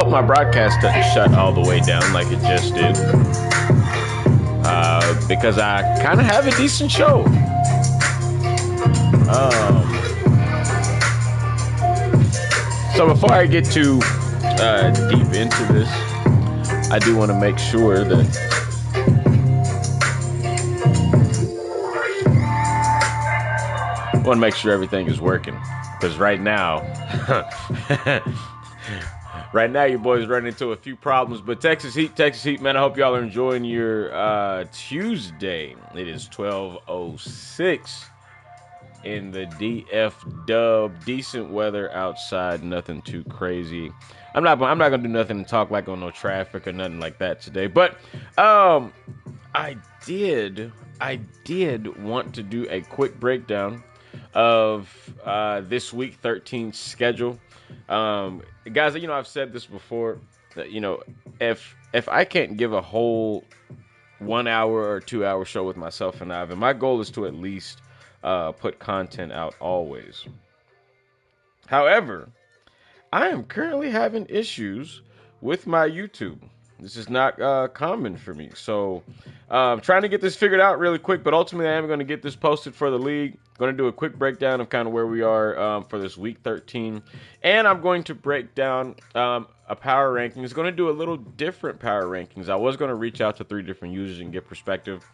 hope my broadcast doesn't shut all the way down like it just did. Because I kind of have a decent show. So before I get too deep into this, I do want to make sure that everything is working. Because right now, your boy's running into a few problems. But Texas Heat, man, I hope y'all are enjoying your Tuesday. It is 12:06 in the DF Dub. Decent weather outside, nothing too crazy. I'm not gonna do nothing and talk like on no traffic or nothing like that today. But I did want to do a quick breakdown of this week 13 schedule. Guys, I've said this before that, if I can't give a whole 1 hour or 2 hour show with myself and Ivan, my goal is to at least put content out always. However, I am currently having issues with my YouTube. This is not common for me. So I'm trying to get this figured out really quick, but ultimately I am going to get this posted for the league. Going to do a quick breakdown of kind of where we are for this week 13. And I'm going to break down a power rankings. Going to do a little different power rankings. I was going to reach out to 3 different users and get perspective.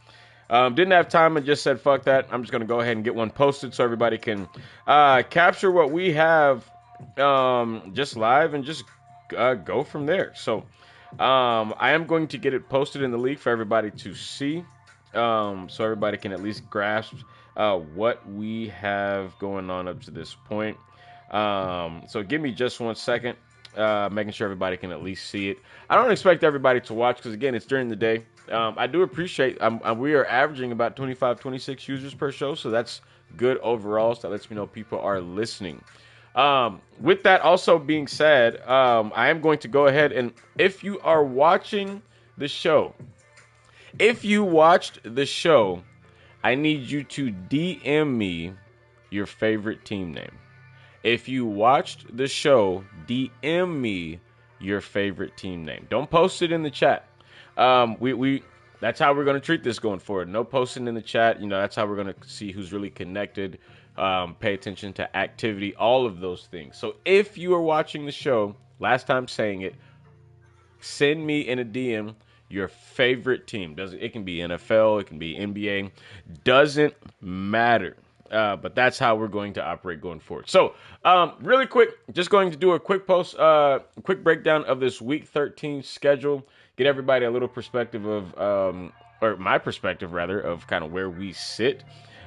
Didn't have time and just said, fuck that. I'm just going to go ahead and get one posted so everybody can capture what we have just live and just go from there. So I am going to get it posted in the league for everybody to see, so everybody can at least grasp what we have going on up to this point. So give me just 1 second, making sure everybody can at least see it. I don't expect everybody to watch because, again, it's during the day. I do appreciate we are averaging about 25, 26 users per show, so that's good overall. So that lets me know people are listening. With that also being said, I am going to go ahead and if you are watching the show, if you watched the show, I need you to DM me your favorite team name. If you watched the show, DM me your favorite team name. Don't post it in the chat. That's how we're going to treat this going forward. No posting in the chat. That's how we're going to see who's really connected. Pay attention to activity, all of those things. So if you are watching the show, last time saying it, send me in a DM your favorite team. It can be NFL, it can be NBA, doesn't matter. But that's how we're going to operate going forward. So, really quick, just going to do a quick quick breakdown of this week 13 schedule. Get everybody a little perspective of, or my perspective rather, of kind of where we sit.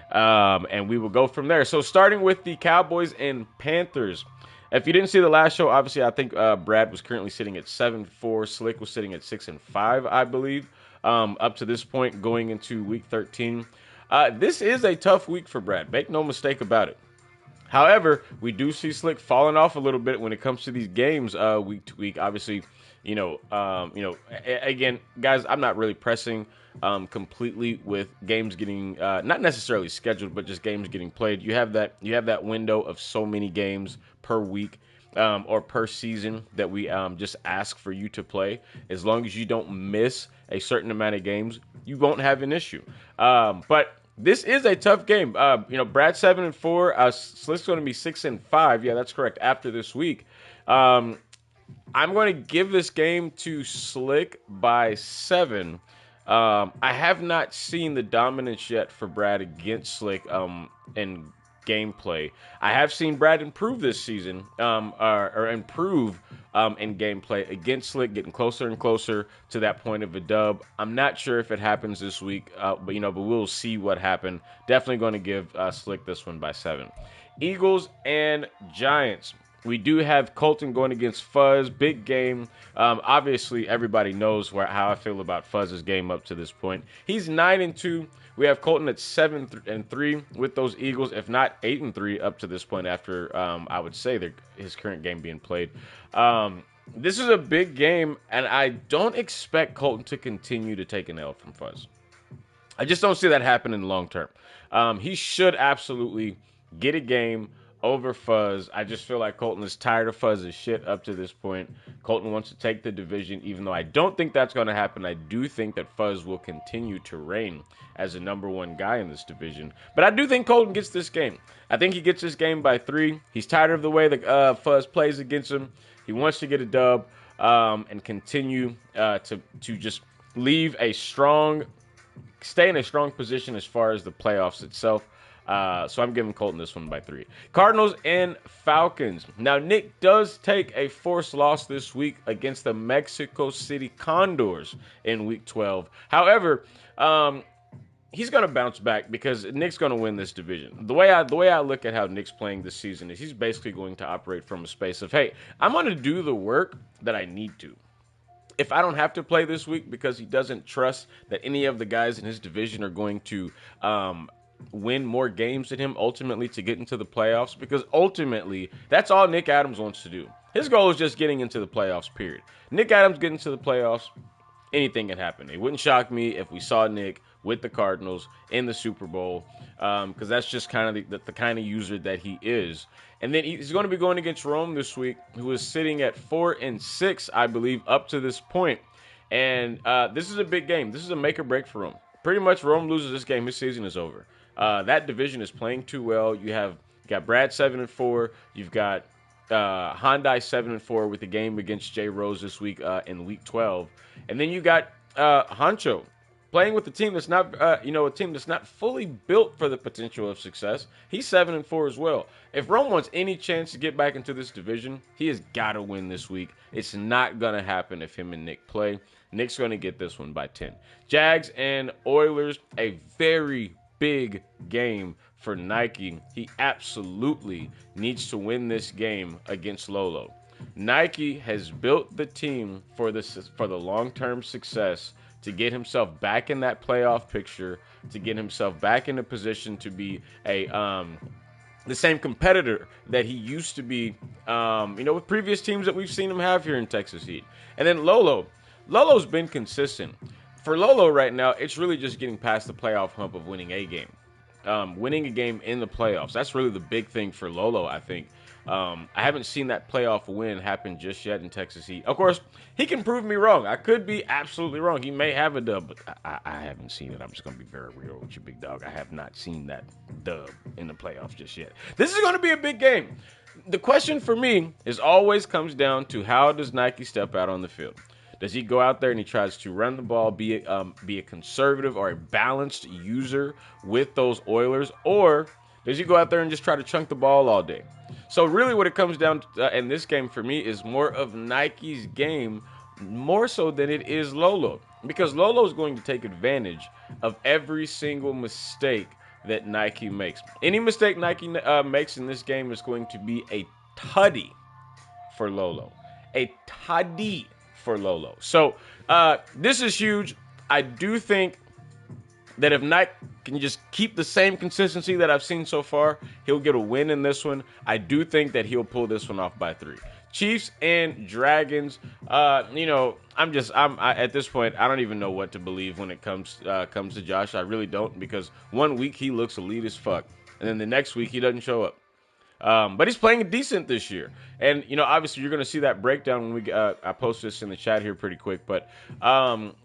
And we will go from there. So starting with the Cowboys and Panthers. If you didn't see the last show, obviously I think Brad was currently sitting at 7-4. Slick was sitting at 6-5, I believe, up to this point going into week 13. This is a tough week for Brad. Make no mistake about it. However, we do see Slick falling off a little bit when it comes to these games week to week. Obviously, again, guys, I'm not really pressing completely with games getting not necessarily scheduled, but just games getting played. You have that window of so many games per week or per season that we just ask for you to play. As long as you don't miss a certain amount of games, you won't have an issue. But this is a tough game. Brad 7-4. Slick's going to be 6-5. Yeah, that's correct. After this week, I'm going to give this game to Slick by 7. I have not seen the dominance yet for Brad against Slick in gameplay. I have seen Brad improve this season, or improve in gameplay against Slick, getting closer and closer to that point of a dub. I'm not sure if it happens this week, but we'll see what happened. Definitely going to give Slick this one by 7. Eagles and Giants. We do have Colton going against Fuzz. Big game. Obviously, everybody knows how I feel about Fuzz's game up to this point. He's 9-2. We have Colton at 7-3 with those Eagles, if not 8-3 up to this point after, I would say, his current game being played. This is a big game, and I don't expect Colton to continue to take an L from Fuzz. I just don't see that happening long term. He should absolutely get a game over Fuzz. I just feel like Colton is tired of Fuzz's shit up to this point. Colton wants to take the division, even though I don't think that's going to happen. I do think that Fuzz will continue to reign as the number one guy in this division. But I do think Colton gets this game. I think he gets this game by 3. He's tired of the way that Fuzz plays against him. He wants to get a dub and continue to just stay in a strong position as far as the playoffs itself. So I'm giving Colton this one by 3. Cardinals and Falcons. Now, Nick does take a forced loss this week against the Mexico City Condors in Week 12. However, he's going to bounce back because Nick's going to win this division. The way I look at how Nick's playing this season is he's basically going to operate from a space of, hey, I'm going to do the work that I need to. If I don't have to play this week because he doesn't trust that any of the guys in his division are going to win more games than him ultimately to get into the playoffs, because ultimately that's all Nick Adams wants to do. His goal is just getting into the playoffs, period. Nick Adams getting to the playoffs, anything can happen. It wouldn't shock me if we saw Nick with the Cardinals in the Super Bowl, because that's just kind of the kind of user that he is. And then he's going to be going against Rome this week, who is sitting at 4-6, I believe, up to this point. And this is a big game. This is a make or break for Rome. Pretty much, Rome loses this game, his season is over. That division is playing too well. You got Brad 7-4. You've got Hyundai 7-4 with the game against Jay Rose this week in Week 12, and then you got Honcho playing with a team that's not a team that's not fully built for the potential of success. He's 7-4 as well. If Rome wants any chance to get back into this division, he has got to win this week. It's not gonna happen if him and Nick play. Nick's gonna get this one by 10. Jags and Oilers, a very big game for Nike. He absolutely needs to win this game against Lolo. Nike has built the team for the long-term success, to get himself back in that playoff picture, to get himself back in a position to be the same competitor that he used to be, with previous teams that we've seen him have here in Texas Heat. And then Lolo's been consistent. For Lolo right now, it's really just getting past the playoff hump of winning a game. Winning a game in the playoffs. That's really the big thing for Lolo, I think. I haven't seen that playoff win happen just yet in Texas Heat. Of course, he can prove me wrong. I could be absolutely wrong. He may have a dub, but I haven't seen it. I'm just going to be very real with you, big dog. I have not seen that dub in the playoffs just yet. This is going to be a big game. The question for me is always comes down to, how does Nike step out on the field? Does he go out there and he tries to run the ball, be a conservative or a balanced user with those Oilers, or does he go out there and just try to chunk the ball all day? So really what it comes down to in this game for me is more of Nike's game, more so than it is Lolo. Because Lolo is going to take advantage of every single mistake that Nike makes. Any mistake Nike makes in this game is going to be a tutty for Lolo. A tutty for Lolo. So this is huge. I do think that if Nike can just keep the same consistency that I've seen so far, he'll get a win in this one. I do think that he'll pull this one off by 3. Chiefs and Dragons. I'm at this point, I don't even know what to believe when it comes to Josh. I really don't, because one week he looks elite as fuck, and then the next week he doesn't show up. But he's playing decent this year. And, obviously you're going to see that breakdown when I post this in the chat here pretty quick. But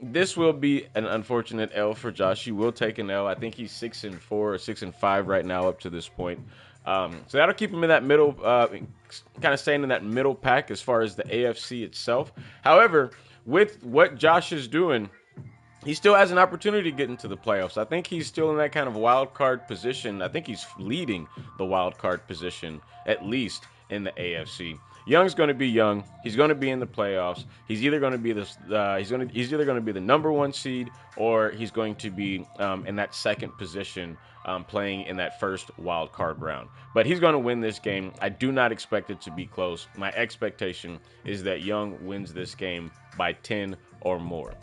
this will be an unfortunate L for Josh. He will take an L. I think he's 6-4 or 6-5 right now up to this point. So that'll keep him in that middle, kind of staying in that middle pack as far as the AFC itself. However, with what Josh is doing, he still has an opportunity to get into the playoffs. I think he's still in that kind of wild card position. I think he's leading the wild card position, at least in the AFC. Young's going to be young. He's going to be in the playoffs. He's either going to be he's either going to be the number 1 seed, or he's going to be in that second position, playing in that first wild card round. But he's going to win this game. I do not expect it to be close. My expectation is that Young wins this game by 10 or more.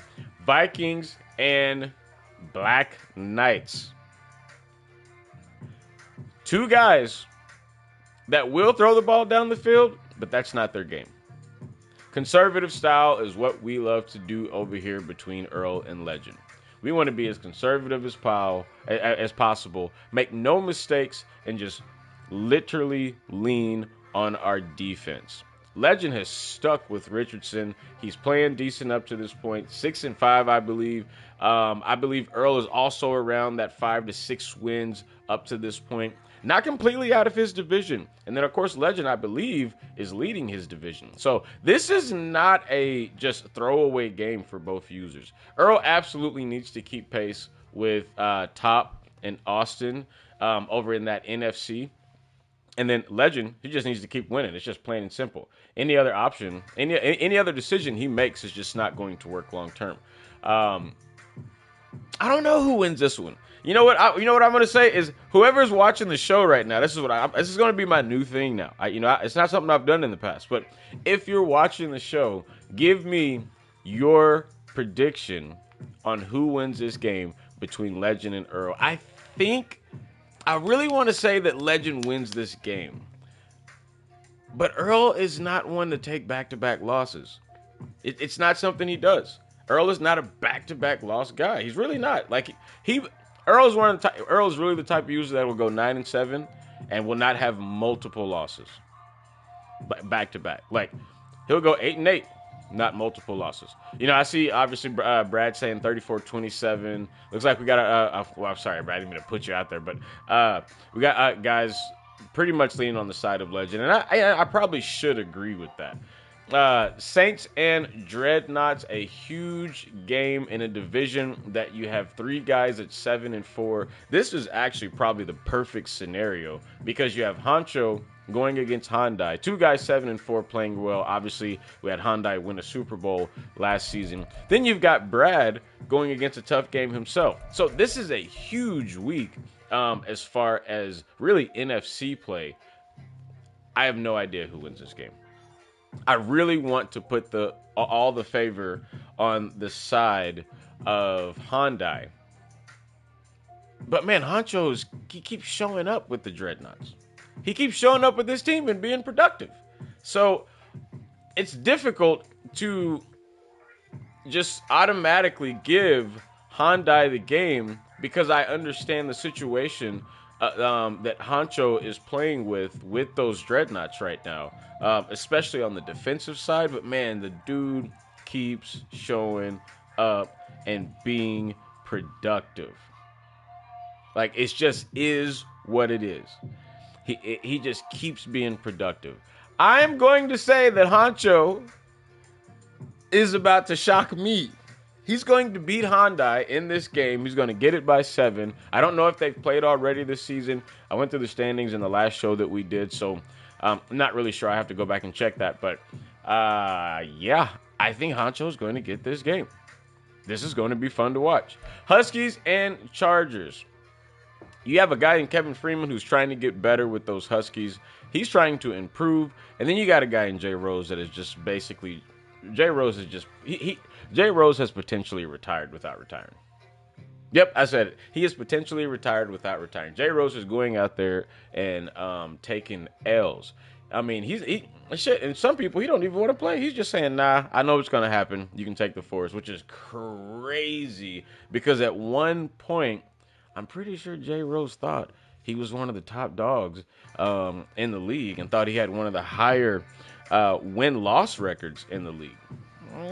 Vikings and Black Knights. 2 guys that will throw the ball down the field, but that's not their game. Conservative style is what we love to do over here between Earl and Legend. We want to be as conservative as possible, make no mistakes, and just literally lean on our defense. Legend has stuck with Richardson. He's playing decent up to this point. 6-5, I believe. I believe Earl is also around that 5 to 6 wins up to this point. Not completely out of his division. And then, of course, Legend, I believe, is leading his division. So this is not a just throwaway game for both users. Earl absolutely needs to keep pace with Top and Austin over in that NFC. And then Legend, he just needs to keep winning. It's just plain and simple. Any other option, any other decision he makes is just not going to work long term. I don't know who wins this one. You know what? I'm going to say is whoever's watching the show right now. This is going to be my new thing now. It's not something I've done in the past. But if you're watching the show, give me your prediction on who wins this game between Legend and Earl. I really want to say that Legend wins this game. But Earl is not one to take back-to-back losses. It's not something he does. Earl is not a back-to-back loss guy. He's really not. Earl's really the type of user that will go 9-7 and will not have multiple losses back-to-back. Like, he'll go 8-8, not multiple losses. I see, obviously, Brad saying 34-27. Looks like we got well, I'm sorry, Brad, I didn't mean to put you out there, but we got guys pretty much leaning on the side of Legend, and I probably should agree with that. Saints and Dreadnoughts, a huge game in a division that you have 3 guys at 7-4. This is actually probably the perfect scenario because you have Honcho going against Hyundai. 2 guys 7-4 playing well. Obviously, we had Hyundai win a Super Bowl last season. Then you've got Brad going against a tough game himself. So this is a huge week as far as really NFC play. I have no idea who wins this game. I really want to put all the favor on the side of Hyundai. But man, he keeps showing up with the Dreadnoughts. He keeps showing up with this team and being productive. So it's difficult to just automatically give Hyundai the game because I understand the situation that Honcho is playing with those Dreadnoughts right now, especially on the defensive side. But man, the dude keeps showing up and being productive. Like, it just is what it is. He just keeps being productive. I am going to say that Honcho is about to shock me. He's going to beat Hyundai in this game. He's going to get it by 7. I don't know if they've played already this season. I went through the standings in the last show that we did, so I'm not really sure. I have to go back and check that. But, yeah, I think Honcho is going to get this game. This is going to be fun to watch. Huskies and Chargers. You have a guy in Kevin Freeman who's trying to get better with those Huskies. He's trying to improve. And then you got a guy in Jay Rose that is just basically – Jay Rose is just – Jay Rose has potentially retired without retiring. Yep, I said it. He is potentially retired without retiring. Jay Rose is going out there and taking L's. I mean, shit. And some people, he don't even want to play. He's just saying, nah, I know what's going to happen. You can take the force, which is crazy because at one point, I'm pretty sure Jay Rose thought he was one of the top dogs in the league and thought he had one of the higher win-loss records in the league.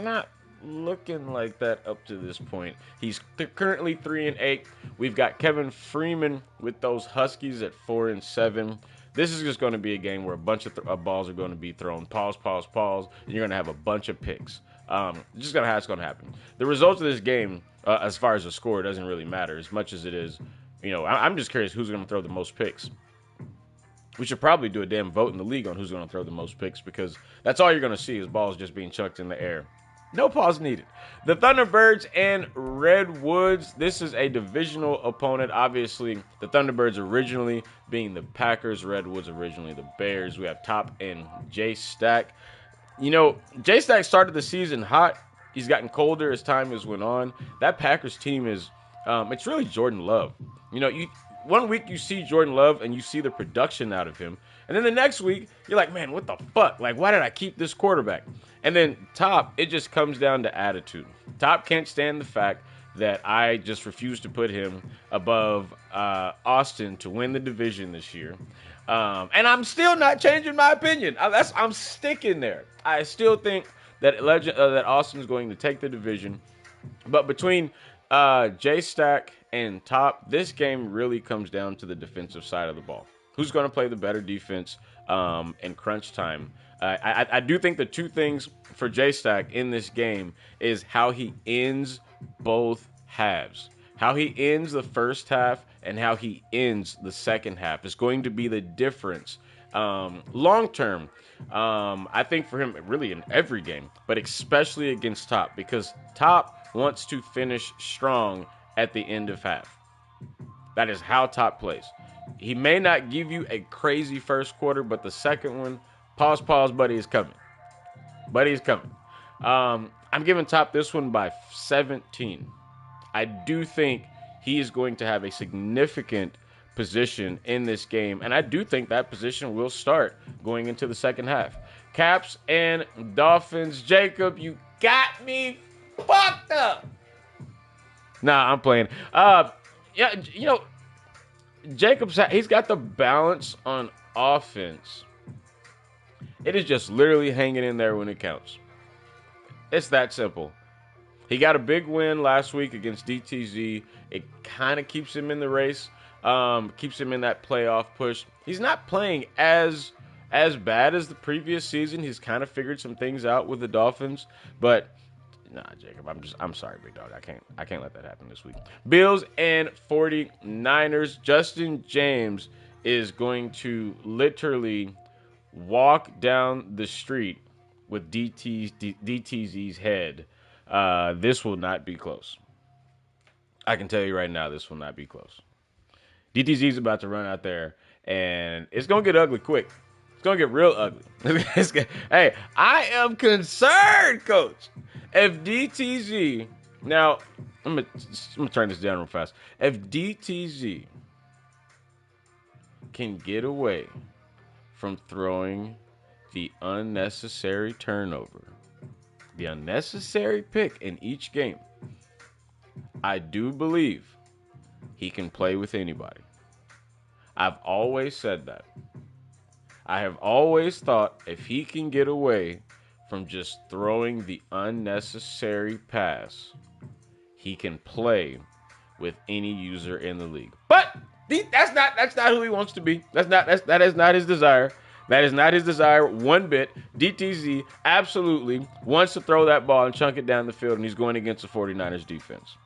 Not looking like that up to this point. He's currently 3-8. We've got Kevin Freeman with those Huskies at 4-7. This is just going to be a game where a bunch of balls are going to be thrown. Pause, and you're going to have a bunch of picks. Just how it's going to happen. The results of this game, as far as the score, doesn't really matter as much as it is. I'm just curious who's going to throw the most picks. We should probably do a damn vote in the league on who's going to throw the most picks because that's all you're going to see is balls just being chucked in the air. No pause needed. The Thunderbirds and Redwoods. This is a divisional opponent. Obviously, the Thunderbirds originally being the Packers, Redwoods originally the Bears. We have Top and J-Stack. J-Stack started the season hot. He's gotten colder as time has went on. That Packers team is, it's really Jordan Love. One week you see Jordan Love and you see the production out of him. And then the next week, you're like, man, what the fuck? Like, why did I keep this quarterback? And then Top, it just comes down to attitude. Top can't stand the fact that I just refuse to put him above Austin to win the division this year. And I'm still not changing my opinion. I'm sticking there. I still think that Austin's going to take the division. But between J Stack and Top, this game really comes down to the defensive side of the ball. Who's going to play the better defense in crunch time? I do think the two things for J Stack in this game is how he ends both halves. How he ends the first half and how he ends the second half is going to be the difference long term. I think for him, really in every game, but especially against Top, because Top wants to finish strong at the end of half. That is how Top plays. He may not give you a crazy first quarter, but the second one, pause, buddy, is coming. Buddy is coming. I'm giving Top this one by 17. I do think he is going to have a significant position in this game, and I do think that position will start going into the second half. Caps and Dolphins. Jacob, you got me fucked up. Nah, I'm playing. Yeah, you know, he's got the balance on offense. It is just literally hanging in there when it counts. It's that simple. He got a big win last week against DTZ. It kind of keeps him in the race, keeps him in that playoff push. He's not playing as bad as the previous season. He's kind of figured some things out with the Dolphins, but nah, Jacob, I'm sorry, big dog. I can't let that happen this week. Bills and 49ers. Justin James is going to literally walk down the street with DTZ's head. This will not be close. I can tell you right now, this will not be close. DTZ's about to run out there, and it's going to get ugly quick. It's going to get real ugly. Hey, I am concerned, coach. If DTZ, now, I'm going to turn this down real fast. If DTZ can get away from throwing the unnecessary turnover, the unnecessary pick in each game, I do believe he can play with anybody. I've always said that. I have always thought if he can get away from just throwing the unnecessary pass, he can play with any user in the league. But that's not who he wants to be. That is not his desire. That is not his desire one bit. DTZ absolutely wants to throw that ball and chunk it down the field, and he's going against the 49ers defense.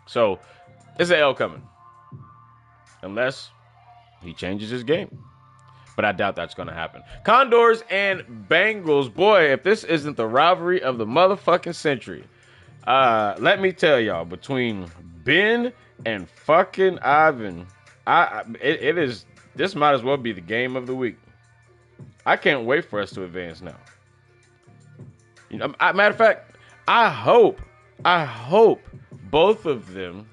So, it's an L coming. Unless he changes his game. But I doubt that's going to happen. Condors and Bengals. Boy, if this isn't the rivalry of the motherfucking century. Let me tell y'all, between Ben and fucking Ivan, it is... This might as well be the game of the week. I can't wait for us to advance now. You know, matter of fact, I hope both of them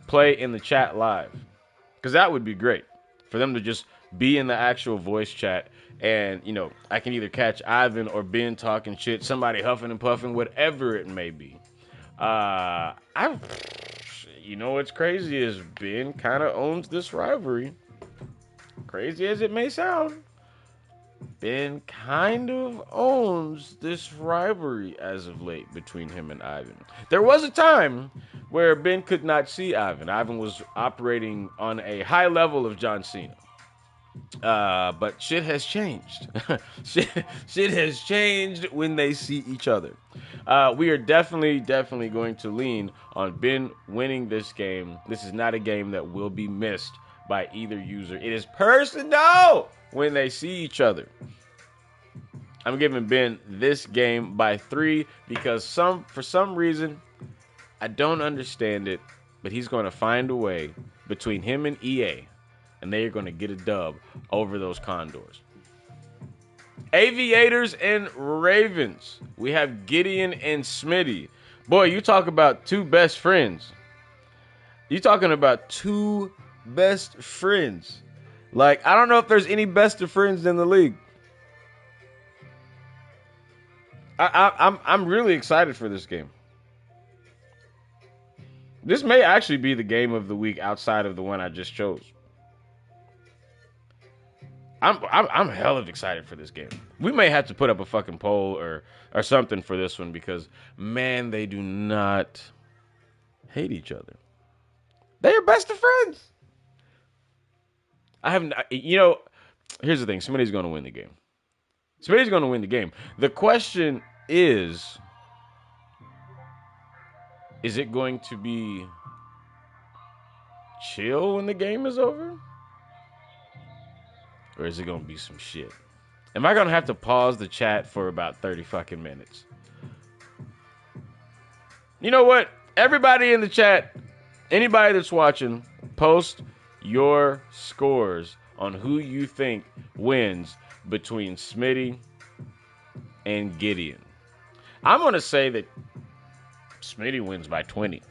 play in the chat live, because that would be great for them to just be in the actual voice chat, and you know, I can either catch Ivan or Ben talking shit, somebody huffing and puffing, whatever it may be. You know what's crazy is Ben kind of owns this rivalry. Crazy as it may sound, Ben kind of owns this rivalry as of late between him and Ivan. There was a time where Ben could not see Ivan. Ivan was operating on a high level of John Cena. But shit has changed. shit has changed when they see each other. We are definitely going to lean on Ben winning this game. This is not a game that will be missed by either user. It is personal when they see each other. I'm giving Ben this game by 3 because for some reason, I don't understand it, but he's going to find a way between him and EA, and they are going to get a dub over those Condors. Aviators and Ravens. We have Gideon and Smitty. Boy, you talk about two best friends. You talking about two best friends. Like, I don't know if there's any best of friends in the league. I'm really excited for this game. This may actually be the game of the week outside of the one I just chose. I'm hell of excited for this game. We may have to put up a fucking poll or something for this one because man, they do not hate each other. They are best of friends. I haven't. Here's the thing. Somebody's going to win the game. Somebody's going to win the game. The question is it going to be chill when the game is over? Or is it going to be some shit? Am I going to have to pause the chat for about 30 fucking minutes? You know what? Everybody in the chat, anybody that's watching, post your scores on who you think wins between Smitty and Gideon. I'm going to say that Smitty wins by 20.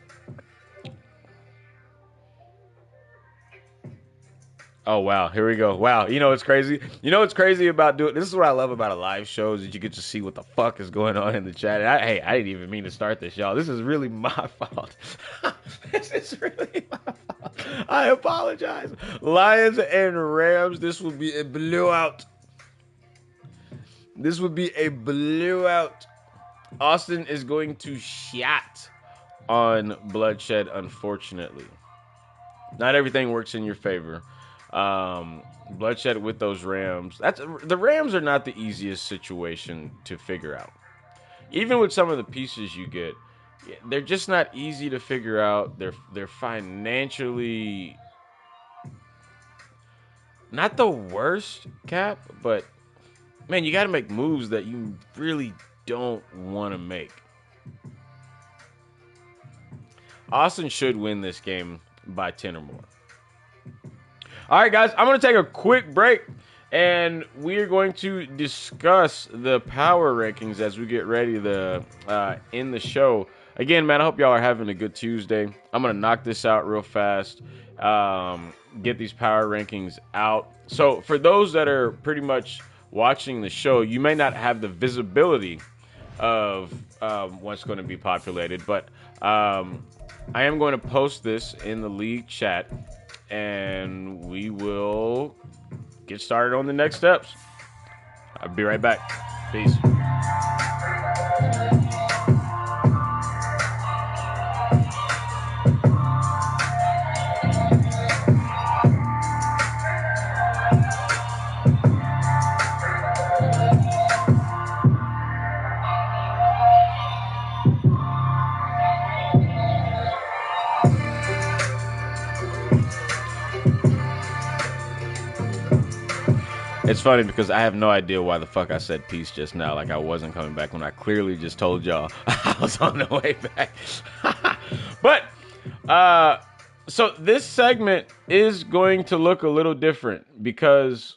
Oh, wow. Here we go. Wow. You know what's crazy? You know what's crazy about doing this is what I love about a live show is that you get to see what the fuck is going on in the chat. And I didn't even mean to start this, y'all. This is really my fault. This is really my fault. I apologize. Lions and Rams. This will be a blowout. This would be a blowout. Austin is going to shat on Bloodshed, unfortunately. Not everything works in your favor. Bloodshed with those Rams. The Rams are not the easiest situation to figure out. Even with some of the pieces you get, they're just not easy to figure out. They're financially not the worst, Cap, but man, you got to make moves that you really don't want to make. Austin should win this game by 10 or more. All right, guys, I'm going to take a quick break, and we're going to discuss the power rankings as we get ready to end the show. Again, man, I hope y'all are having a good Tuesday. I'm going to knock this out real fast, get these power rankings out. So for those that are pretty much watching the show, you may not have the visibility of what's going to be populated, but I am going to post this in the league chat, and we will get started on the next steps. I'll be right back. Peace. It's funny because I have no idea why the fuck I said peace just now, like I wasn't coming back when I clearly just told y'all I was on the way back. But, so this segment is going to look a little different because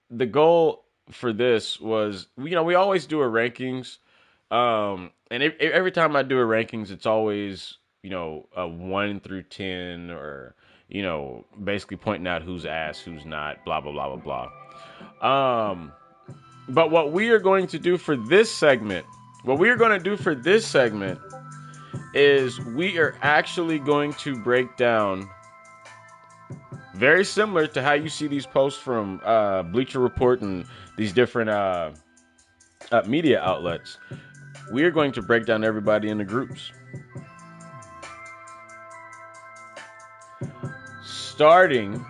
the goal for this was, we always do a rankings. And every time I do a rankings, it's always, a 1 through 10 or, basically pointing out who's ass, who's not, blah, blah, blah, blah, blah. But what we are going to do for this segment, is we are actually going to break down, very similar to how you see these posts from Bleacher Report and these different media outlets. We are going to break down everybody in the groups. Starting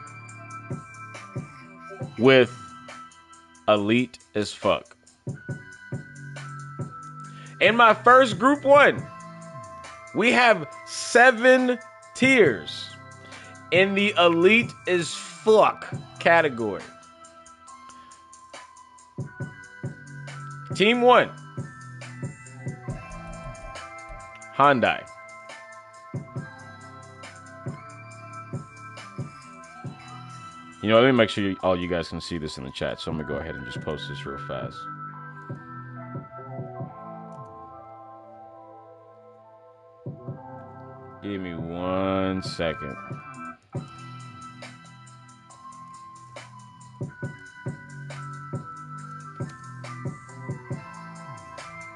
with elite as fuck. In my first group 1, we have 7 tiers in the elite as fuck category. Team 1, Hyundai. Let me make sure all you guys can see this in the chat. So I'm going to go ahead and just post this real fast. Give me 1 second.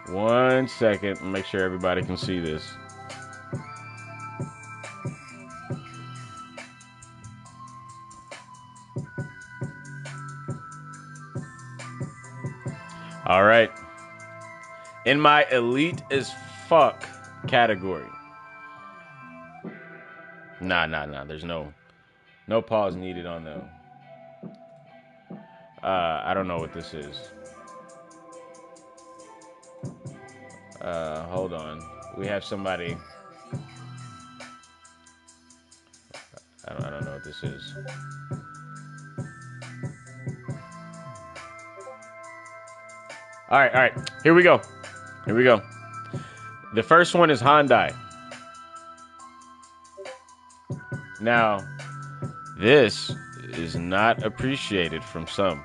One second. Make sure everybody can see this. All right. In my elite as fuck category. Nah. There's no pause needed on them. I don't know what this is. Hold on. We have somebody. I don't know what this is. All right. Here we go. The first one is Hyundai. Now, this is not appreciated from some.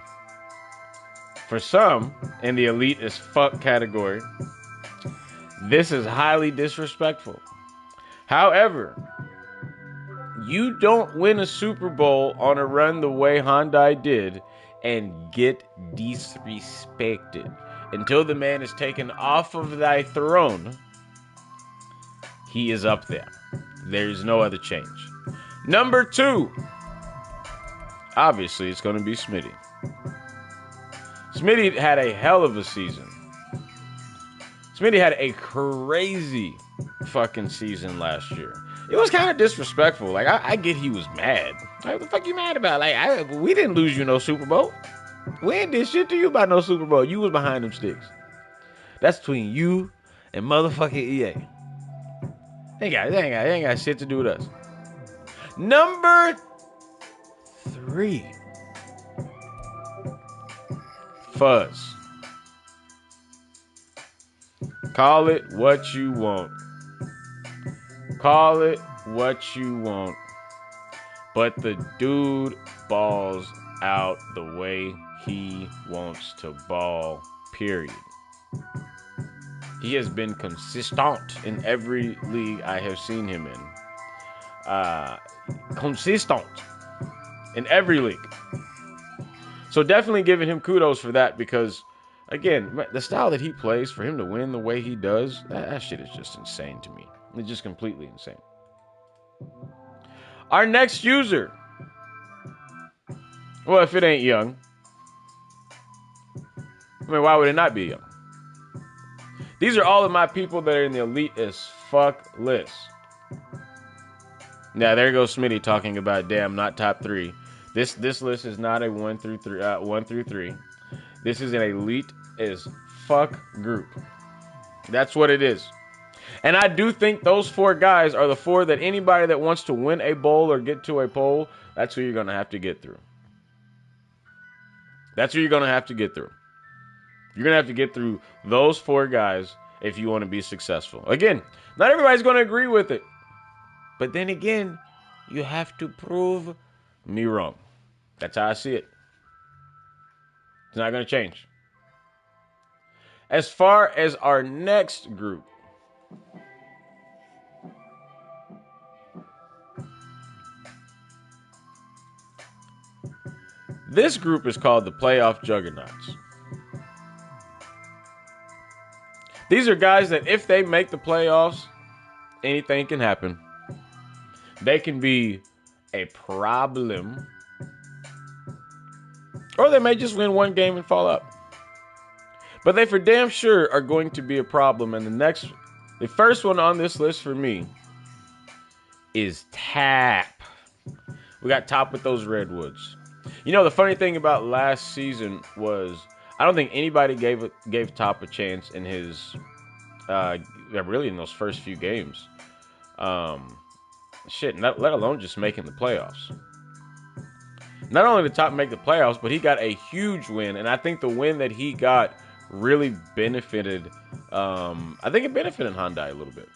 For some, in the elite as fuck category, this is highly disrespectful. However, you don't win a Super Bowl on a run the way Hyundai did and get disrespected. Until the man is taken off of thy throne, he is up there. There's no other change. Number 2, obviously it's going to be Smitty. Smitty had a hell of a season. Smitty had a crazy fucking season last year. It was kind of disrespectful. Like, I get he was mad. Like, what the fuck you mad about? Like, we didn't lose you no Super Bowl. We ain't did shit to you about no Super Bowl. You was behind them sticks. That's between you and motherfucking EA. They ain't got shit to do with us. Number 3. Fuzz. Call it what you want. Call it what you want. But the dude balls out the way he wants to ball, period. He has been consistent in every league I have seen him in. Consistent in every league. So definitely giving him kudos for that because, again, the style that he plays, for him to win the way he does, that shit is just insane to me. It's just completely insane. Our next user. Well, if it ain't young, I mean, why would it not be young? These are all of my people that are in the elite as fuck list. Now, there goes Smitty talking about, damn, not top 3. This list is not a 1 through 3. This is an elite as fuck group. That's what it is. And I do think those 4 guys are the 4 that anybody that wants to win a bowl or get to a poll, that's who you're going to have to get through. That's who you're going to have to get through. You're going to have to get through those 4 guys if you want to be successful. Again, not everybody's going to agree with it. But then again, you have to prove me wrong. That's how I see it. It's not going to change. As far as our next group, this group is called the Playoff Juggernauts. These are guys that if they make the playoffs, anything can happen. They can be a problem, or they may just win one game and fall out. But they for damn sure are going to be a problem. And the first one on this list for me is Tap. We got Top with those Redwoods. You know, the funny thing about last season was I don't think anybody gave Top a chance in his really in those first few games. Let alone just making the playoffs. Not only did Top make the playoffs, but he got a huge win, and I think the win that he got really benefited. I think it benefited Hyundai a little bit.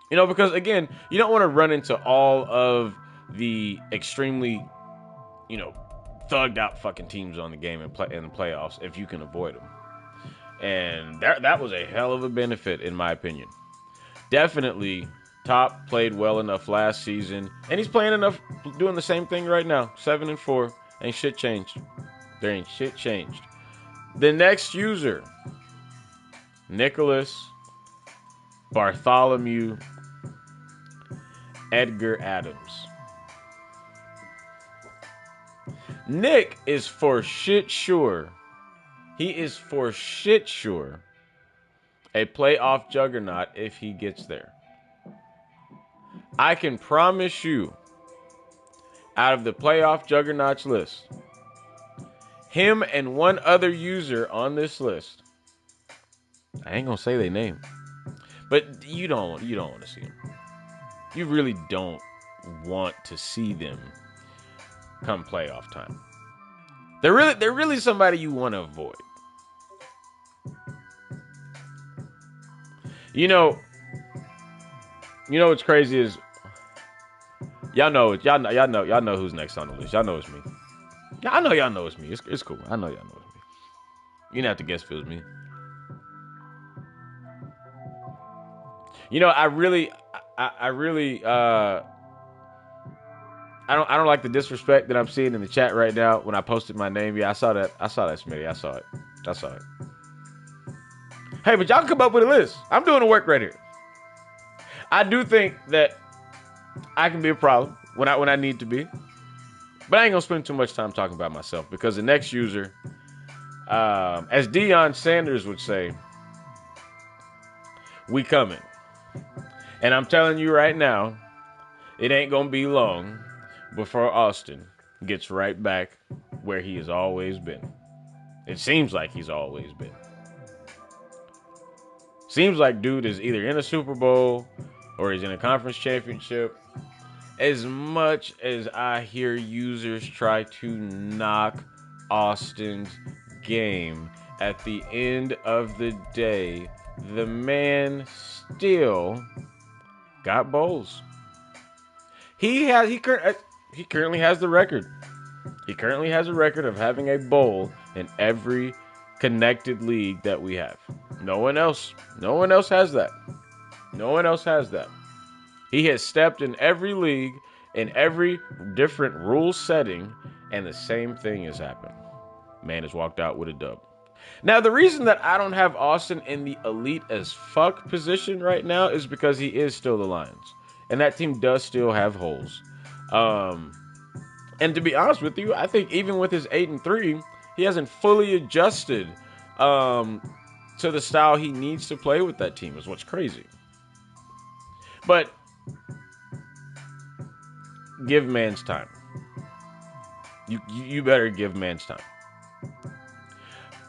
You know, because again, you don't want to run into all of the extremely, thugged out fucking teams on the game in the playoffs if you can avoid them. And that was a hell of a benefit, in my opinion. Definitely, Top played well enough last season, and he's playing enough, doing the same thing right now. 7-4, ain't shit changed. There ain't shit changed. The next user, Nicholas Bartholomew Edgar Adams. Nick is for shit sure He is for shit sure a playoff juggernaut if he gets there. I can promise you, out of the playoff juggernauts list, him and one other user on this list, I ain't gonna say their name, but you don't want to see them. You really don't want to see them come playoff time. They're really somebody you want to avoid. You know what's crazy is y'all know who's next on the list. Y'all know it's me. I know y'all know it's me. It's cool. I know y'all know it's me. You don't have to guess if it was me. You know, I don't like the disrespect that I'm seeing in the chat right now when I posted my name. Yeah, I saw that, Smitty. I saw it. Hey, but y'all can come up with a list. I'm doing the work right here. I do think that I can be a problem when I need to be. But I ain't gonna spend too much time talking about myself because the next user, as Deion Sanders would say, we coming. And I'm telling you right now, it ain't gonna be long before Austin gets right back where he has always been. It seems like he's always been. Seems like dude is either in a Super Bowl or he's in a conference championship. As much as I hear users try to knock Austin's game, at the end of the day, the man still got bowls. He currently has the record. He currently has a record of having a bowl in every connected league that we have. No one else has that. No one else has that. He has stepped in every league, in every different rule setting, and the same thing has happened. Man has walked out with a dub. Now, the reason that I don't have Austin in the elite as fuck position right now is because he is still the Lions. And that team does still have holes. And to be honest with you, I think even with his 8-3, he hasn't fully adjusted to the style he needs to play with that team, is what's crazy. But give man's time. You better give man's time.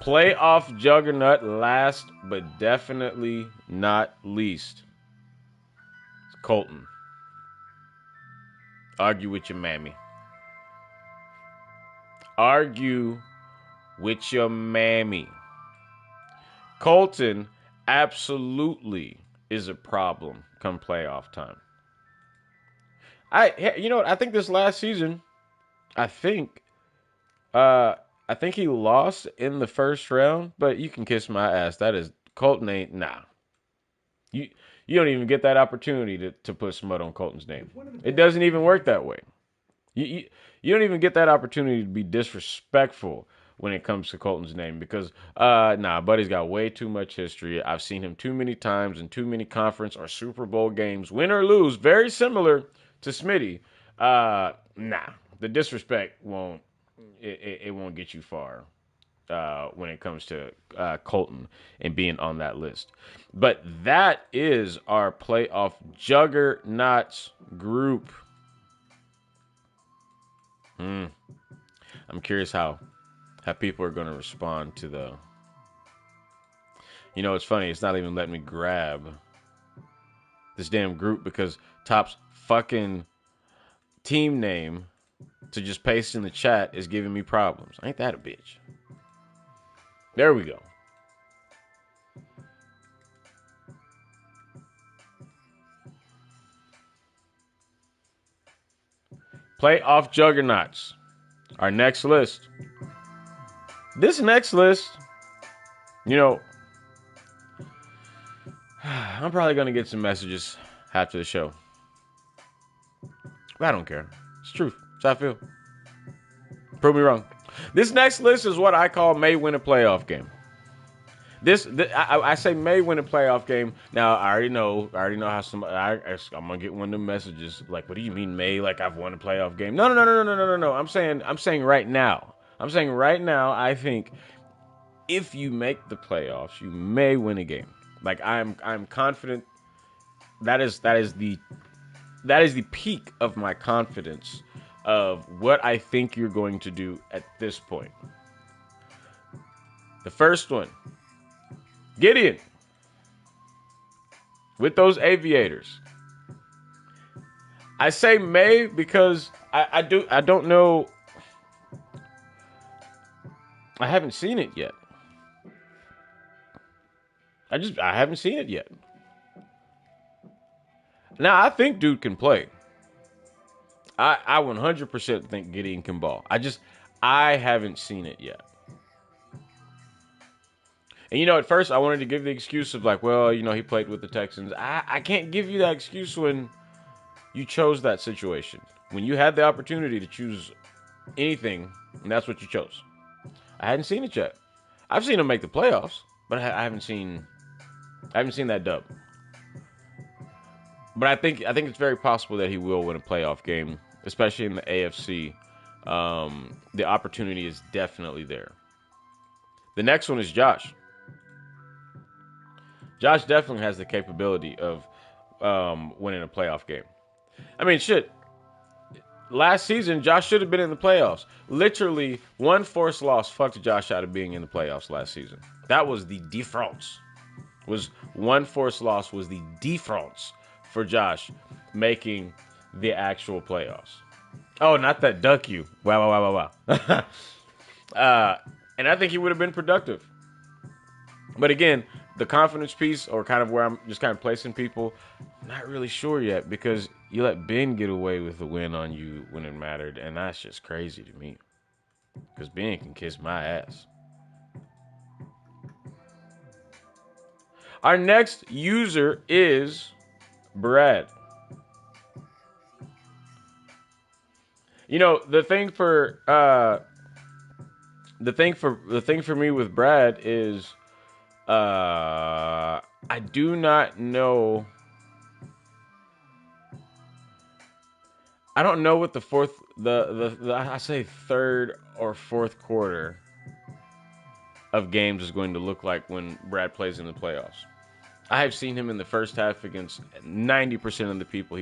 Playoff juggernaut last but definitely not least. It's Colton. Argue with your mammy. Argue with your mammy. Colton absolutely is a problem come playoff time. I think this last season, I think he lost in the first round, but you can kiss my ass. That is, Colton ain't, nah. You don't even get that opportunity to put smut on Colton's name. It doesn't even work that way. You don't even get that opportunity to be disrespectful when it comes to Colton's name because, buddy's got way too much history. I've seen him too many times in too many conference or Super Bowl games, win or lose, very similar to Smitty. The disrespect won't get you far when it comes to Colton and being on that list. But that is our playoff juggernauts group. I'm curious how people are going to respond to the... You know, it's funny. It's not even letting me grab this damn group because Top's fucking team name to just paste in the chat is giving me problems. Ain't that a bitch? There we go. Playoff juggernauts. Our next list. This next list, you know, I'm probably going to get some messages after the show. But I don't care. It's truth. That's how I feel. Prove me wrong. This next list is what I call may win a playoff game. I say may win a playoff game. Now, I already know how I'm going to get one of them messages like, what do you mean may? Like I've won a playoff game. No. I'm saying right now. I think if you make the playoffs, you may win a game. Like I'm confident that is the peak of my confidence of what I think you're going to do at this point. The first one, Gideon, with those aviators. I say may because I don't know. I haven't seen it yet. I haven't seen it yet. Now I think dude can play. I 100% think Gideon can ball. I haven't seen it yet. And at first I wanted to give the excuse of like, well, he played with the Texans. I can't give you that excuse when you chose that situation. When you had the opportunity to choose anything, and that's what you chose. I hadn't seen it yet. I've seen him make the playoffs, but I haven't seen that dub. But I think it's very possible that he will win a playoff game, especially in the AFC. The opportunity is definitely there. The next one is Josh. Josh definitely has the capability of winning a playoff game. I mean, shit. Last season, Josh should have been in the playoffs. Literally, one forced loss fucked Josh out of being in the playoffs last season. That was the difference. One forced loss was the difference for Josh making the actual playoffs. Oh, not that duck you. Wow. And I think he would have been productive. But again, the confidence piece, or kind of where I'm just kind of placing people, not really sure yet because you let Ben get away with the win on you when it mattered, and that's just crazy to me. Because Ben can kiss my ass. Our next user is Brad. The thing for me with Brad is I do not know. I don't know what I say third or fourth quarter of games is going to look like when Brad plays in the playoffs. I have seen him in the first half against 90% of the people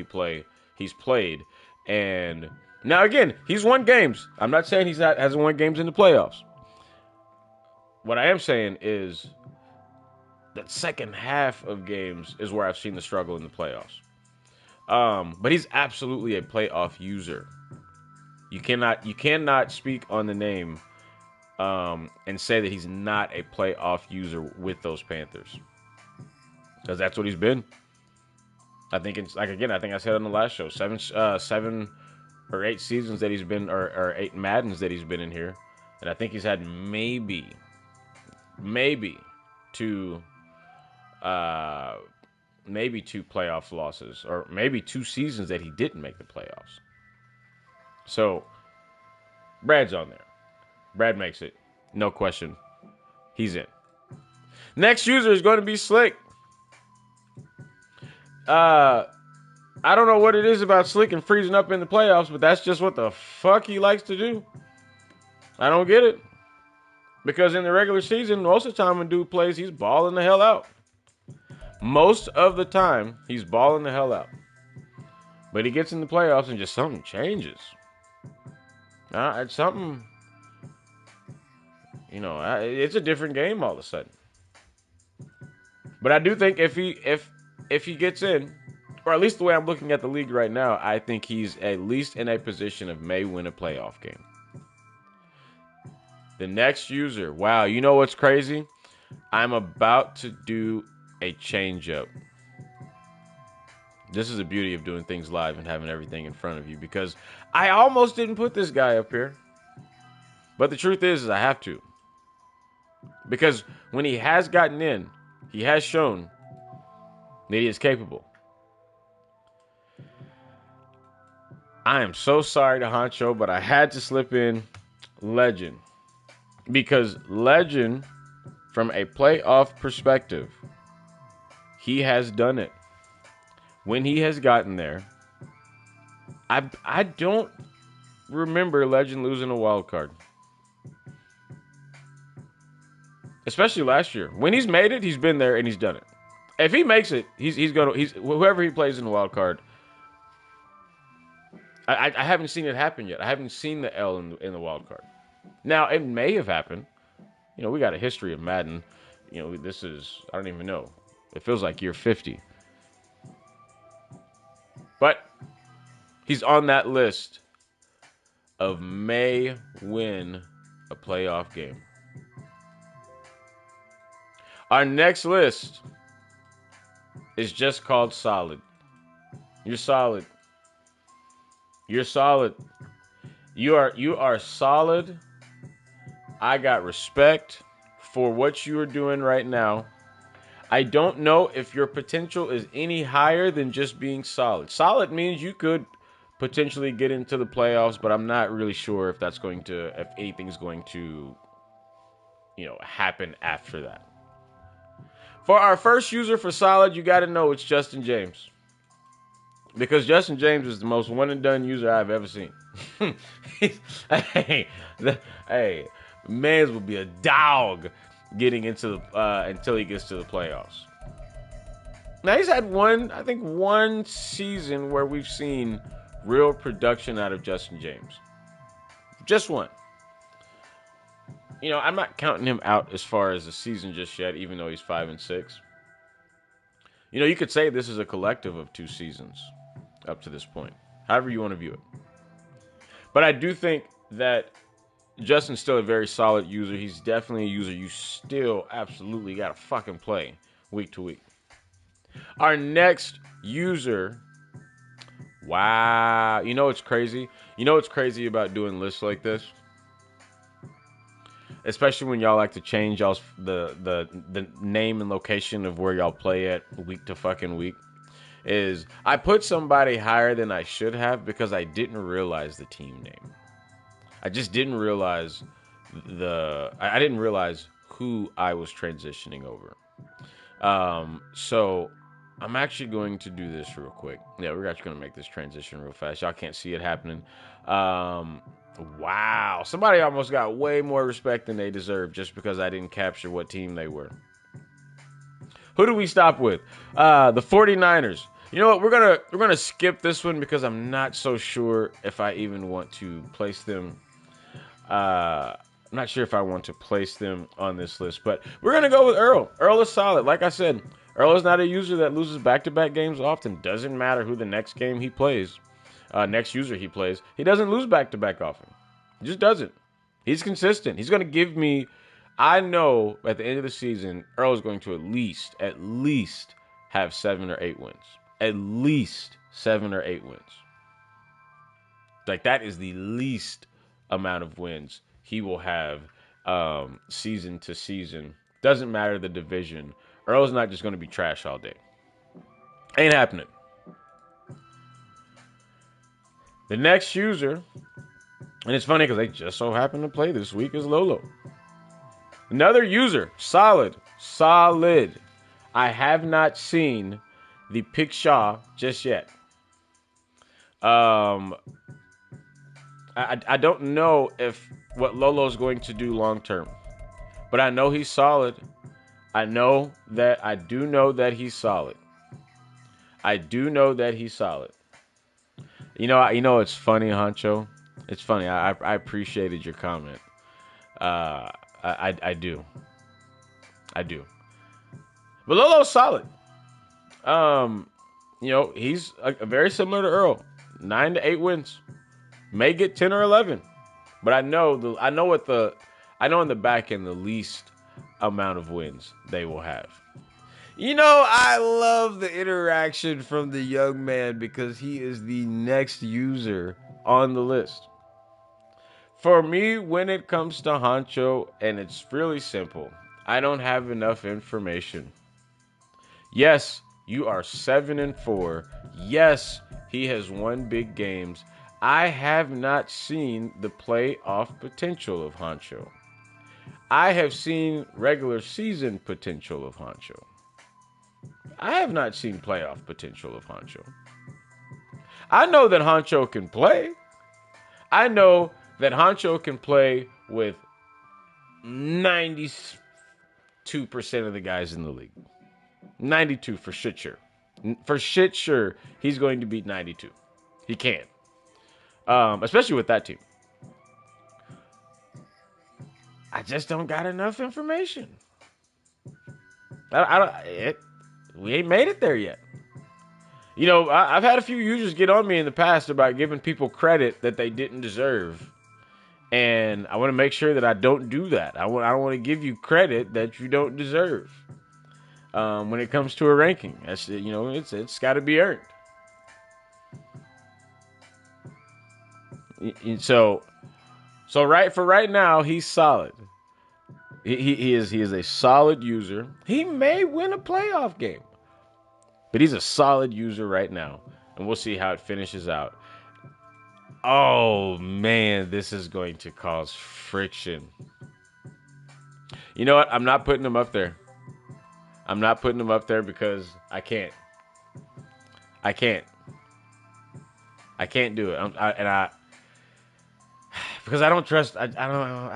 he's played, and now again he's won games. I'm not saying hasn't won games in the playoffs. What I am saying is that second half of games is where I've seen the struggle in the playoffs. But he's absolutely a playoff user. You cannot speak on the name and say that he's not a playoff user with those Panthers. Because that's what he's been. I think it's like, again, I think I said on the last show, 7 or 8 seasons that he's been, or 8 Maddens that he's been in here. And I think he's had maybe 2 playoff losses, or maybe 2 seasons that he didn't make the playoffs. So Brad's on there. Brad makes it. No question. He's in. Next user is going to be Slick. I don't know what it is about Slick and freezing up in the playoffs, but that's just what the fuck he likes to do. I don't get it. Because in the regular season, most of the time when dude plays, he's balling the hell out. Most of the time, he's balling the hell out. But he gets in the playoffs and just something changes. It's something, it's a different game all of a sudden. But I do think if he gets in, or at least the way I'm looking at the league right now, I think he's at least in a position of may win a playoff game. The next user, wow, you know what's crazy? I'm about to do a change-up. This is the beauty of doing things live and having everything in front of you, because I almost didn't put this guy up here. But the truth is I have to. Because when he has gotten in, he has shown that he is capable. I am so sorry to Honcho, but I had to slip in Legend. Because Legend, from a playoff perspective, he has done it. When he has gotten there, I don't remember Legend losing a wild card. especially last year. When he's made it, he's been there and he's done it. If he makes it, he's whoever he plays in the wild card. I haven't seen it happen yet. I haven't seen the L in the wild card. Now it may have happened. You know, we got a history of Madden. You know, this is I don't even know. It feels like year 50. But he's on that list of may win a playoff game. Our next list is just called solid. You're solid. You're solid. You are solid. I got respect for what you are doing right now. I don't know if your potential is any higher than just being solid. Solid means you could potentially get into the playoffs, but I'm not really sure if if anything's going to, happen after that. For our first user for solid, you got to know it's Justin James. Because Justin James is the most one and done user I've ever seen. hey, Mans will be a dog getting into until he gets to the playoffs. Now he's had one season where we've seen real production out of Justin James. Just one. I'm not counting him out as far as the season just yet, even though he's 5-6. You could say this is a collective of 2 seasons up to this point. However you want to view it. But I do think that Justin's still a very solid user. He's definitely a user you still absolutely got to fucking play week to week. Our next user, wow. You know what's crazy? You know what's crazy about doing lists like this? Especially when y'all like to change y'all's the name and location of where y'all play at week to fucking week. Is I put somebody higher than I should have because I didn't realize the team name. I just didn't realize I didn't realize who I was transitioning over. So I'm actually going to do this real quick. Yeah, we're actually going to make this transition real fast. Y'all can't see it happening. Wow. Somebody almost got way more respect than they deserve just because I didn't capture what team they were. Who do we stop with? The 49ers. You know what? We're gonna skip this one because I'm not so sure if I even want to place them. I'm not sure if I want to place them on this list, but we're gonna go with Earl. Earl is solid. Like I said, Earl is not a user that loses back-to-back games often. Doesn't matter who the next game he plays, next user he plays. He doesn't lose back-to-back often. He just doesn't. He's consistent. He's gonna give me. I know at the end of the season, Earl is going to at least have 7 or 8 wins. At least 7 or 8 wins. Like that is the least amount of wins he will have season to season. Doesn't matter the division. Earl's not just going to be trash all day. Ain't happening. The next user, and it's funny because they just so happen to play this week, is Lolo. Another user, solid. I have not seen the Pick Shaw just yet. I don't know if what Lolo's going to do long term, but I know he's solid. I do know that he's solid. You know, it's funny, Honcho. It's funny. I appreciated your comment. I do. But Lolo's solid. He's very similar to Earl. 9 to 8 wins. May get 10 or 11. But I know in the back end the least amount of wins they will have. I love the interaction from the young man because he is the next user on the list. For me, when it comes to Honcho, and it's really simple, I don't have enough information. Yes, you are 7-4. Yes, he has won big games. I have not seen the playoff potential of Honcho. I have seen regular season potential of Honcho. I have not seen playoff potential of Honcho. I know that Honcho can play. I know that Honcho can play with 90 92% of the guys in the league. 92 for shit sure. For shit sure, he's going to beat 92. He can. Especially with that team. I just don't got enough information. We ain't made it there yet. You know, I've had a few users get on me in the past about giving people credit that they didn't deserve. And I want to make sure that I don't do that. I don't want to give you credit that you don't deserve. When it comes to a ranking, it's got to be earned. So right now, he's solid. He is a solid user. He may win a playoff game, but he's a solid user right now, and we'll see how it finishes out. Oh man, this is going to cause friction. You know what? I'm not putting him up there. I'm not putting him up there because I can't. I can't do it. Because I don't trust. I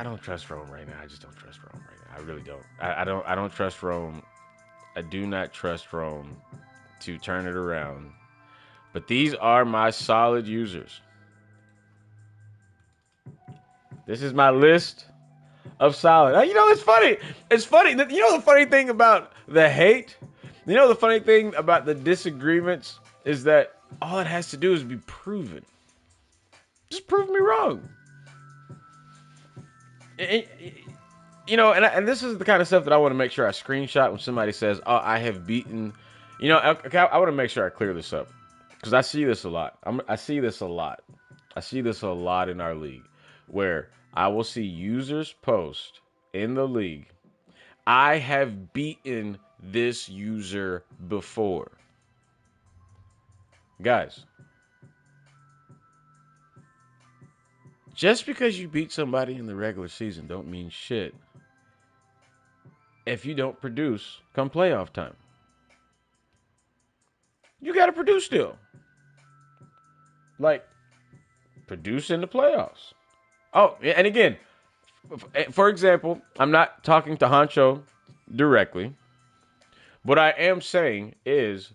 don't trust Rome right now. I just don't trust Rome right now. I really don't. I don't trust Rome. I do not trust Rome to turn it around. But these are my solid users. This is my list of solid. You know, it's funny. It's funny. You know the funny thing about the hate? You know the funny thing about the disagreements is that all it has to do is be proven. Just prove me wrong. You know, and this is the kind of stuff that I want to make sure I screenshot when somebody says, "Oh, I have beaten." You know, I want to make sure I clear this up because I see this a lot. I see this a lot. I see this a lot in our league where I will see users post in the league, "I have beaten this user before." Guys, just because you beat somebody in the regular season don't mean shit if you don't produce come playoff time. You got to produce still. Like, produce in the playoffs. Oh, and again, for example, I'm not talking to Honcho directly. What I am saying is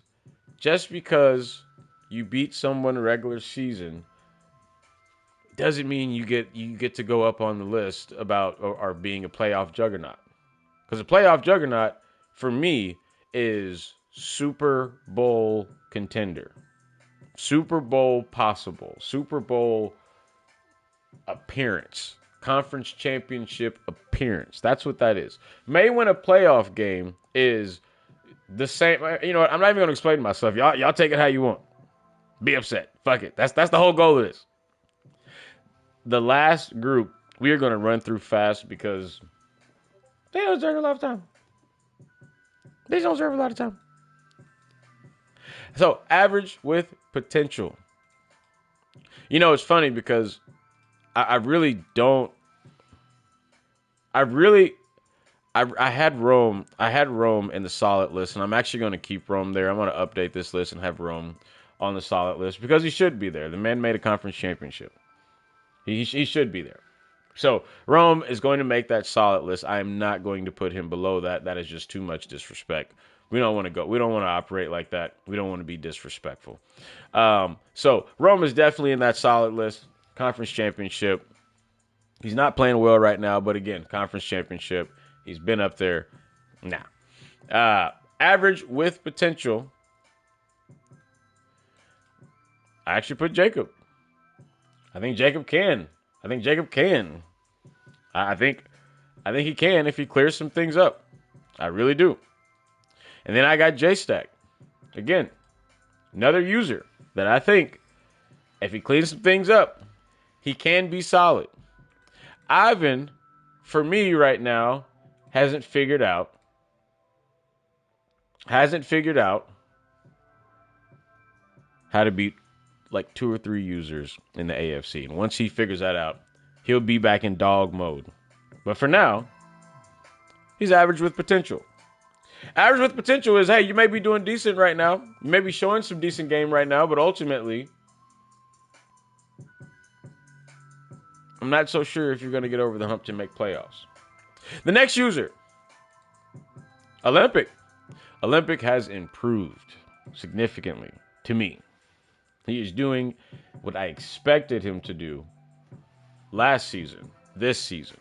just because you beat someone regular season doesn't mean you get to go up on the list about or being a playoff juggernaut. Because a playoff juggernaut, for me, is Super Bowl contender. Super Bowl possible. Super Bowl appearance. Conference championship appearance. That's what that is. May win a playoff game is the same. You know what? I'm not even going to explain myself. Y'all take it how you want. Be upset. Fuck it. That's the whole goal of this. The last group we are going to run through fast because they don't deserve a lot of time. They don't deserve a lot of time. So, average with potential. You know, it's funny because I really don't. I had Rome. I had Rome in the solid list, and I'm actually going to keep Rome there. I'm going to update this list and have Rome on the solid list because he should be there. The man made a conference championship. He should be there. So Rome is going to make that solid list. I am not going to put him below that. That is just too much disrespect. We don't want to go. We don't want to operate like that. We don't want to be disrespectful. So Rome is definitely in that solid list. Conference championship. He's not playing well right now, but again, conference championship. He's been up there. Nah. Average with potential. I actually put Jacob. I think Jacob can. I think he can if he clears some things up. I really do. And then I got J-Stack. Again, another user that I think if he cleans some things up, he can be solid. Ivan, for me right now, hasn't figured out how to beat like 2 or 3 users in the AFC. And once he figures that out, he'll be back in dog mode. But for now, he's average with potential. Average with potential is, hey, you may be doing decent right now. You may be showing some decent game right now, but ultimately, I'm not so sure if you're going to get over the hump to make playoffs. The next user, Olympic has improved significantly to me. He is doing what I expected him to do last season, this season.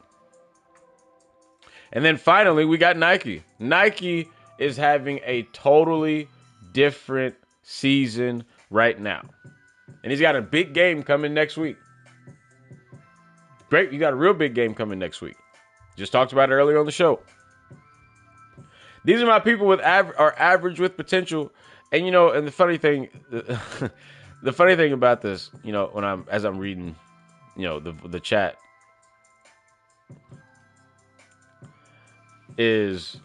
And then finally, we got Nike. Nike is having a totally different season right now. And he's got a big game coming next week. Great, you got a real big game coming next week. Just talked about it earlier on the show. These are my people with are average with potential. And and the funny thing, the funny thing about this, when as I'm reading, the chat, is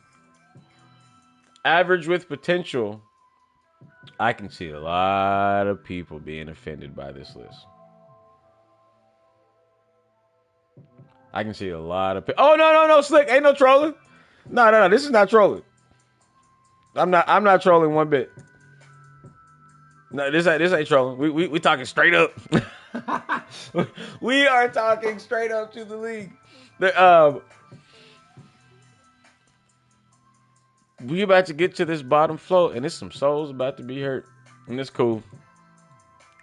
average with potential. I can see a lot of people being offended by this list. I can see a lot of people. Oh, no, Slick. Ain't no trolling. No. This is not trolling. I'm not trolling one bit. No, this ain't trolling. We talking straight up. We are talking straight up to the league. We about to get to this bottom float, and there's some souls about to be hurt, and it's cool.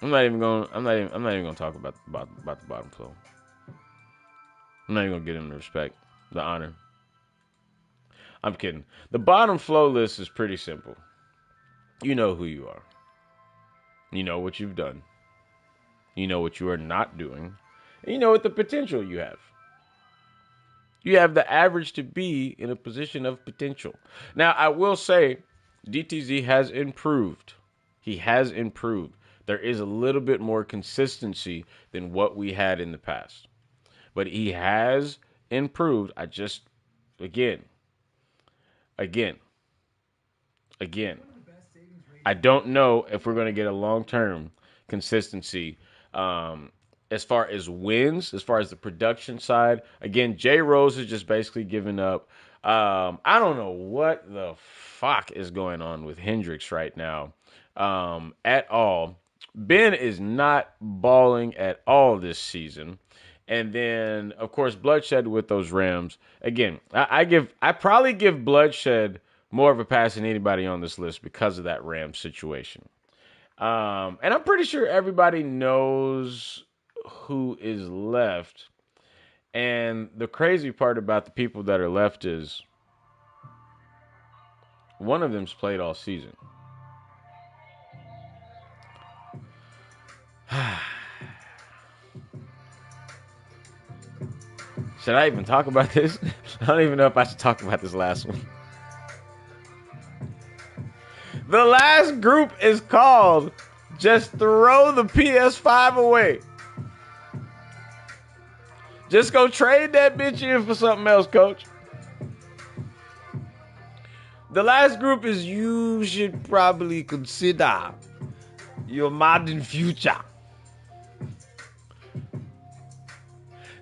I'm not even gonna talk about the bottom float. I'm not even gonna give him the respect, the honor. I'm kidding. The bottom flow list is pretty simple. You know who you are. You know what you've done. You know what you are not doing. And you know what the potential you have. You have the average to be in a position of potential. Now, I will say DTZ has improved. He has improved. There is a little bit more consistency than what we had in the past. But he has improved. I just, again, I don't know if we're going to get a long-term consistency as far as wins, as far as the production side. Again, J. Rose has just basically given up. I don't know what the fuck is going on with Hendricks right now at all. Ben is not balling at all this season. And then, of course, Bloodshed with those Rams. Again, I probably give Bloodshed more of a pass than anybody on this list because of that Rams situation. And I'm pretty sure everybody knows who is left. And the crazy part about the people that are left is one of them's played all season. Should I even talk about this? I don't even know if I should talk about this last one. The last group is called Just Throw the PS5 Away. Just go trade that bitch in for something else, coach. The last group is you should probably consider your modern future.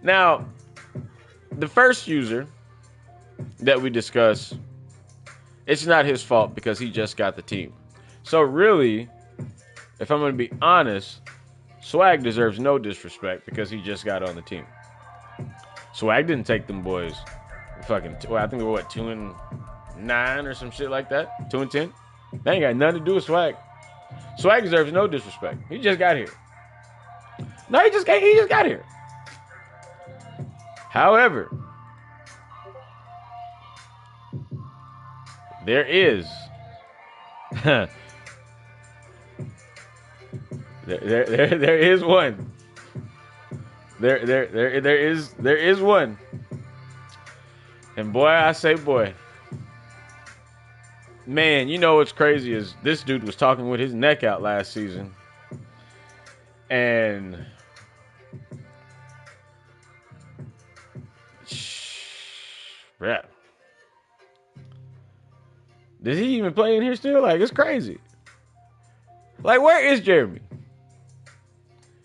Now, the first user that we discuss, it's not his fault because he just got the team. So really, if I'm going to be honest, Swag deserves no disrespect because he just got on the team. Swag didn't take them boys I think they were 2-9 or some shit like that? 2-10? They ain't got nothing to do with Swag. Swag deserves no disrespect. He just got here. No, he just got here. However, there is there is one. There is one. And boy, I say boy. Man, you know what's crazy is this dude was talking with his neck out last season. And yeah. Does he even play in here still? Like, it's crazy. Like, where is Jeremy?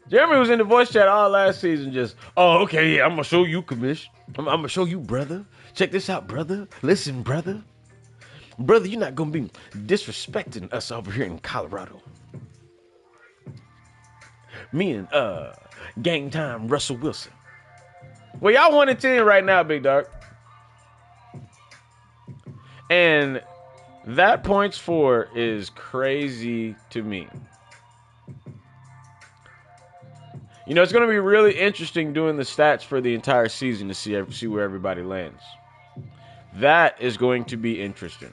Jeremy was in the voice chat all last season just, oh, okay, yeah, I'm going to show you, commish. I'm going to show you, brother. Check this out, brother. Listen, brother. Brother, you're not going to be disrespecting us over here in Colorado. Me and, Gang Time Russell Wilson. Well, y'all 1-10 right now, big dog. And that points for is crazy to me. You know, it's going to be really interesting doing the stats for the entire season to see where everybody lands. That is going to be interesting.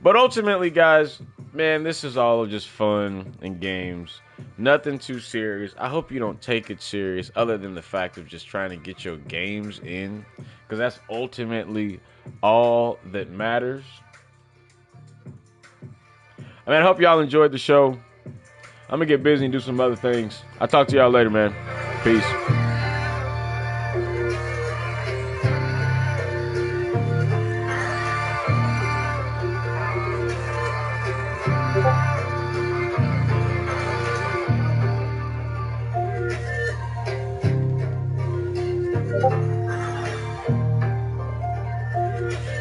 But ultimately, guys, man, this is all just fun and games. Nothing too serious. I hope you don't take it serious other than the fact of just trying to get your games in, because that's ultimately all that matters. I mean, I hope y'all enjoyed the show. I'm going to get busy and do some other things. I'll talk to y'all later, man. Peace.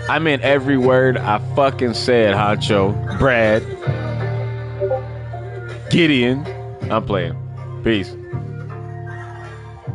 I meant every word I fucking said, Honcho. Brad. Gideon. I'm playing. Peace.